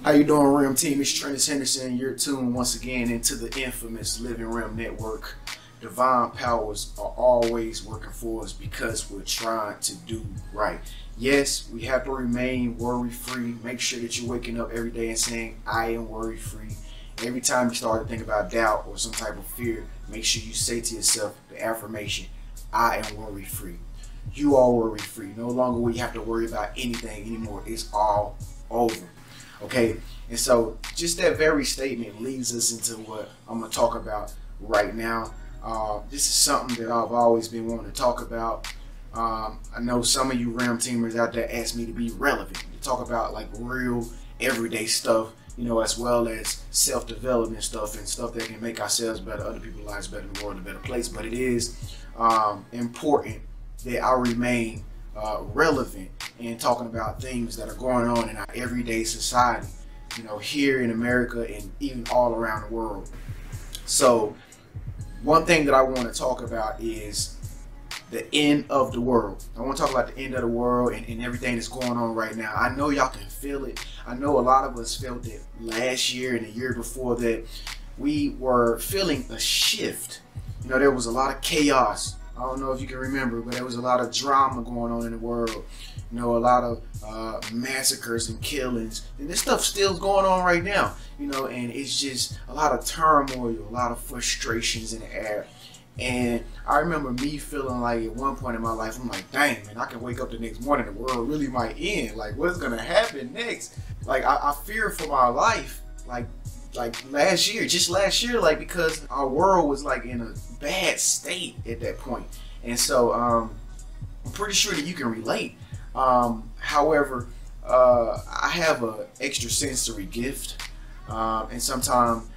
How you doing, Rim Team? It's Trent Henderson. You're tuned once again into the infamous Living Rim Network. Divine powers are always working for us because we're trying to do right. Yes, we have to remain worry-free. Make sure that you're waking up every day and saying, I am worry-free. Every time you start to think about doubt or some type of fear, make sure you say to yourself the affirmation, I am worry-free. You are worry-free. No longer will you have to worry about anything anymore. It's all over. Okay, and so just that very statement leads us into what I'm going to talk about right now. This is something that I've always been wanting to talk about. I know some of you Ram teamers out there ask me to be relevant, to talk about like real everyday stuff, you know, as well as self-development stuff and stuff that can make ourselves better, other people's lives better, the world a better place. But it is important that I remain relevant in talking about things that are going on in our everyday society, you know, here in America and even all around the world. So one thing that I want to talk about is the end of the world. I want to talk about the end of the world and everything that's going on right now. I know y'all can feel it. I know a lot of us felt it last year and the year before that. We were feeling a shift. You know, there was a lot of chaos. I don't know if you can remember, but there was a lot of drama going on in the world. You know, a lot of massacres and killings. And this stuff still going on right now. You know, and it's just a lot of turmoil, a lot of frustrations in the air. And I remember me feeling like at one point in my life, I'm like, dang, man, I can wake up the next morning, the world really might end. Like, what's going to happen next? Like, I fear for my life. Like last year, just last year, like, because our world was like in a bad state at that point. And so I'm pretty sure that you can relate. However, I have an extrasensory gift, and sometimes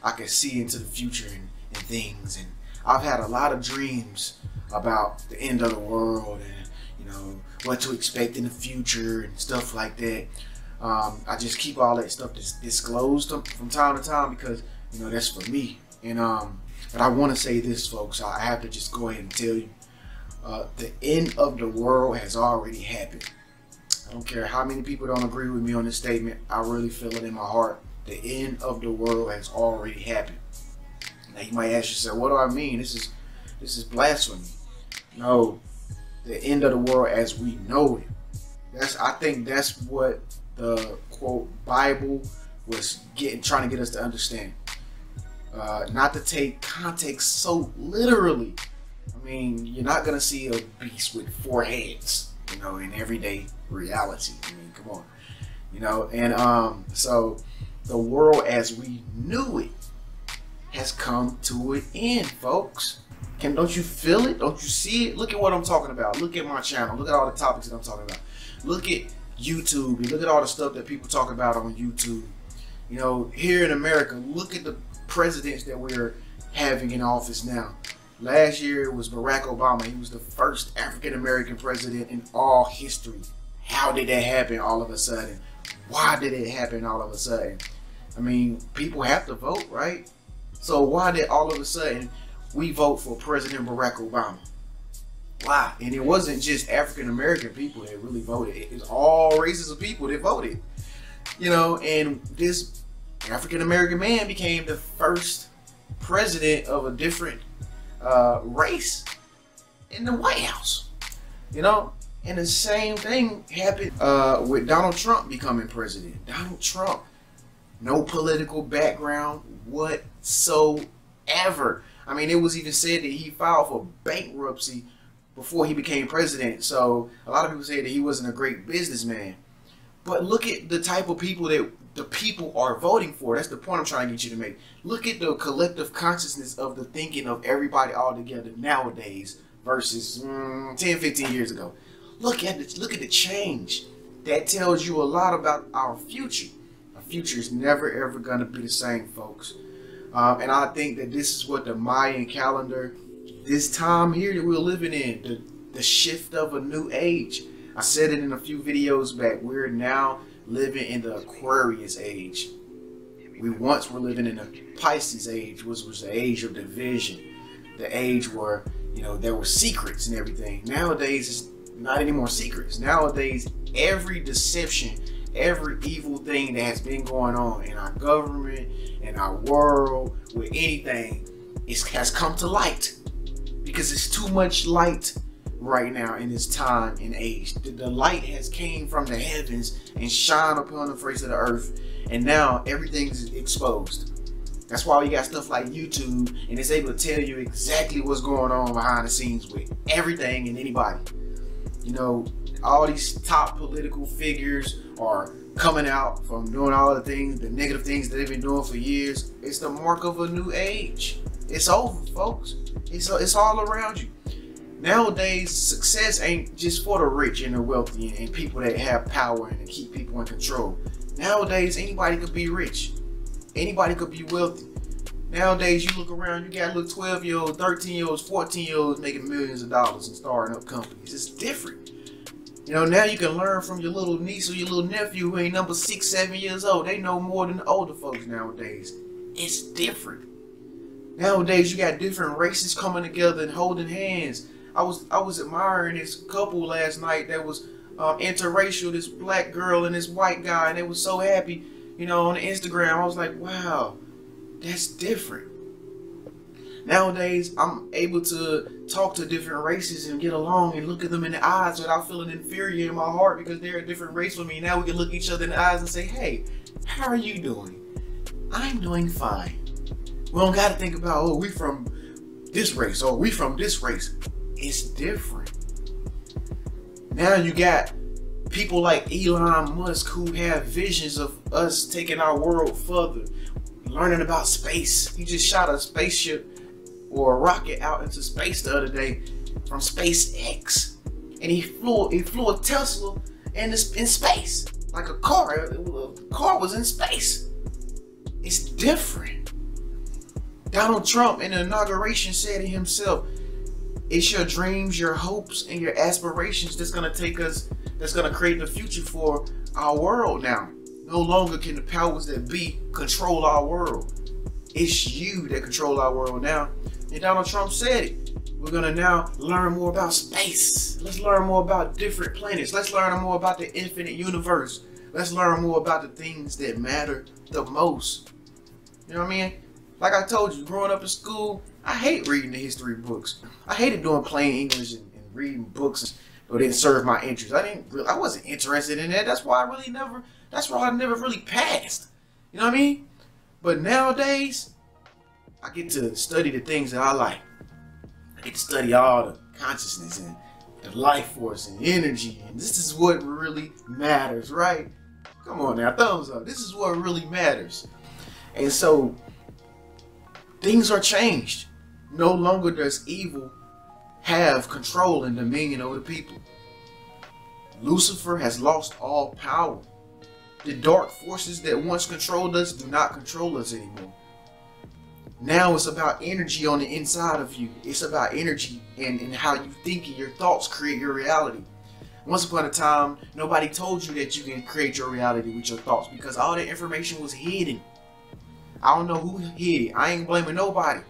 I can see into the future and things, and I've had a lot of dreams about the end of the world and, you know, what to expect in the future and stuff like that. I just keep all that stuff disclosed from time to time because, you know, that's for me. And but I want to say this, folks. I have to just go ahead and tell you, the end of the world has already happened. I don't care how many people don't agree with me on this statement. I really feel it in my heart. The end of the world has already happened. Now you might ask yourself, what do I mean? This is blasphemy. No, the end of the world as we know it. I think that's what the quote Bible was trying to get us to understand. Not to take context so literally. I mean, you're not gonna see a beast with 4 heads, you know, in everyday reality. I mean, come on, you know. And so the world as we knew it has come to an end, folks. Don't you feel it? Don't you see it? Look at what I'm talking about. Look at my channel. Look at all the topics that I'm talking about. Look at YouTube and look at all the stuff that people talk about on YouTube. You know, here in America, look at the presidents that we're having in office now. Last year it was Barack Obama. He was the first African-American president in all history. How did that happen all of a sudden? Why did it happen all of a sudden? I mean, people have to vote, right? So why did all of a sudden we vote for President Barack Obama? Why? And it wasn't just African-American people that really voted. It was all races of people that voted. You know, and this African-American man became the first president of a different race in the White House. You know, and the same thing happened with Donald Trump becoming president. Donald Trump, no political background whatsoever. I mean, it was even said that he filed for bankruptcy before he became president. So a lot of people say that he wasn't a great businessman. But look at the type of people that the people are voting for. That's the point I'm trying to get you to make. Look at the collective consciousness of the thinking of everybody all together nowadays versus 10, 15 years ago. Look at the change. That tells you a lot about our future. Our future is never ever going to be the same, folks. And I think that this is what the Mayan calendar, this time here that we're living in, the shift of a new age. I said it in a few videos back. We're now living in the Aquarius age. We once were living in the Pisces age, which was the age of division. The age where, you know, there were secrets and everything. Nowadays, it's not any more secrets. Nowadays, every deception every evil thing that has been going on in our government, in our world, with anything, has come to light. Because it's too much light right now in this time and age. The light has came from the heavens and shine upon the face of the earth, and now everything is exposed. That's why we got stuff like YouTube, and it's able to tell you exactly what's going on behind the scenes with everything and anybody. You know, all these top political figures are coming out from doing all the things, the negative things that they've been doing for years. It's the mark of a new age. It's over, folks. It's all around you. Nowadays, success ain't just for the rich and the wealthy and people that have power and keep people in control. Nowadays, anybody could be rich. Anybody could be wealthy. Nowadays, you look around, you got little 12-year-olds, 13-year-olds, 14-year-olds making millions of dollars and starting up companies. It's different. You know, now you can learn from your little niece or your little nephew who ain't number 6, 7 years old. They know more than the older folks nowadays. It's different. Nowadays, you got different races coming together and holding hands. I was admiring this couple last night that was interracial, this black girl and this white guy, and they were so happy, you know, on Instagram. I was like, wow, that's different. Nowadays, I'm able to talk to different races and get along and look at them in the eyes without feeling inferior in my heart because they're a different race from me. Now we can look each other in the eyes and say, hey, how are you doing? I'm doing fine. We don't got to think about, oh, we from this race or we from this race. It's different. Now you got people like Elon Musk who have visions of us taking our world further, learning about space. He just shot a spaceship or a rocket out into space the other day from SpaceX, and he flew a Tesla in space like a car. The car was in space. It's different. Donald Trump in the inauguration said it himself, it's your dreams, your hopes, and your aspirations that's gonna take us, that's gonna create the future for our world now. No longer can the powers that be control our world. It's you that control our world now. And Donald Trump said it. We're gonna now learn more about space. Let's learn more about different planets. Let's learn more about the infinite universe. Let's learn more about the things that matter the most. You know what I mean? Like I told you, growing up in school, I hate reading the history books. I hated doing plain English and reading books that didn't serve my interest. I wasn't interested in that. That's why I never really passed. You know what I mean? But nowadays, I get to study the things that I like. I get to study all the consciousness and the life force and energy. And this is what really matters, right? Come on now, thumbs up. This is what really matters. And so, things are changed. No longer does evil have control and dominion over the people. Lucifer has lost all power. The dark forces that once controlled us do not control us anymore. Now it's about energy on the inside of you. It's about energy and how you think and your thoughts create your reality. Once upon a time, nobody told you that you can create your reality with your thoughts because all that information was hidden. I don't know who hid it. I ain't blaming nobody.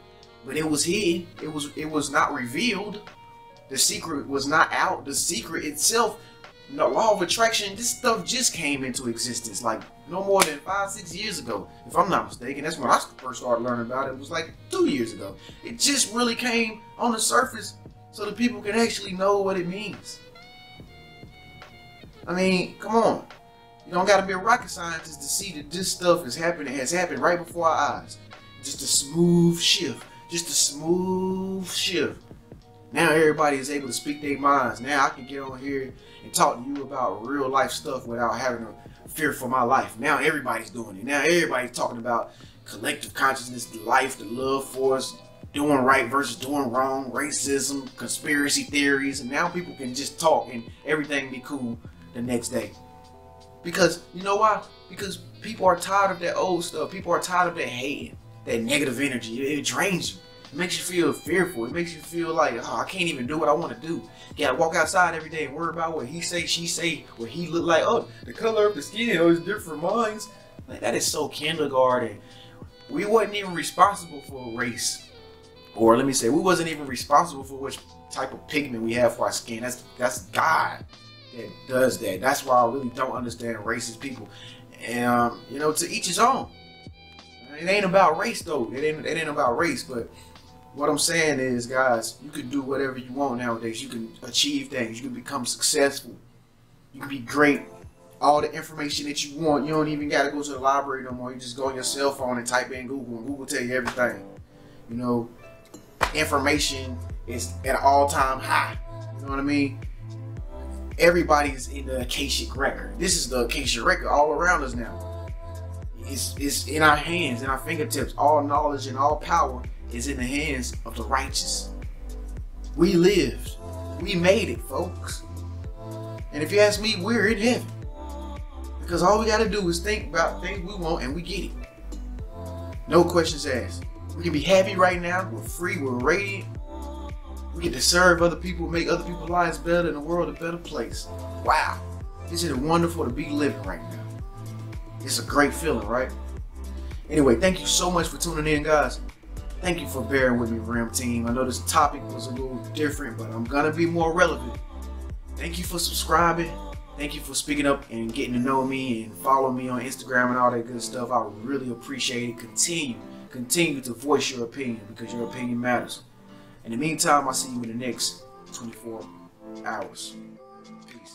But it was hidden. It was not revealed. The secret was not out. The secret itself, the law of attraction, this stuff just came into existence like no more than 5-6 years ago, if I'm not mistaken. That's when I first started learning about it. It was like 2 years ago. It just really came on the surface so that people can actually know what it means. I mean, come on. You don't got to be a rocket scientist to see that this stuff has happened right before our eyes. Just a smooth shift. Just a smooth shift. Now everybody is able to speak their minds. Now I can get on here and talk to you about real life stuff without having to fear for my life. Now everybody's doing it. Now everybody's talking about collective consciousness, the life, the love force, doing right versus doing wrong, racism, conspiracy theories, and now people can just talk and everything be cool the next day. Because, you know why? Because people are tired of that old stuff. People are tired of that hating, that negative energy. It drains you. It makes you feel fearful. It makes you feel like, oh, I can't even do what I want to do. You gotta walk outside every day and worry about what he say, she say, what he look like. Oh, the color of the skin, oh, it's different minds. Like, that is so kindergarten. We wasn't even responsible for race. Or let me say, we wasn't even responsible for which type of pigment we have for our skin. That's God. that does that. That's why I really don't understand racist people. And you know, to each his own. It ain't about race though. It ain't about race. But what I'm saying is, guys, you can do whatever you want nowadays. You can achieve things. You can become successful. You can be great. All the information that you want. You don't even gotta go to the library no more. You just go on your cell phone and type in Google, and Google tell you everything. You know, information is at an all-time high. You know what I mean? Everybody's in the Akashic record. This is the Akashic record all around us now. It's in our hands, in our fingertips. All knowledge and all power is in the hands of the righteous. We lived. We made it, folks. And if you ask me, we're in heaven. Because all we got to do is think about things we want and we get it. No questions asked. We can be happy right now. We're free. We're radiant. We get to serve other people, make other people's lives better, and the world a better place. Wow. Isn't it wonderful to be living right now? It's a great feeling, right? Anyway, thank you so much for tuning in, guys. Thank you for bearing with me, Ram Team. I know this topic was a little different, but I'm going to be more relevant. Thank you for subscribing. Thank you for speaking up and getting to know me and follow me on Instagram and all that good stuff. I really appreciate it. Continue to voice your opinion, because your opinion matters. In the meantime, I'll see you in the next 24 hours. Peace.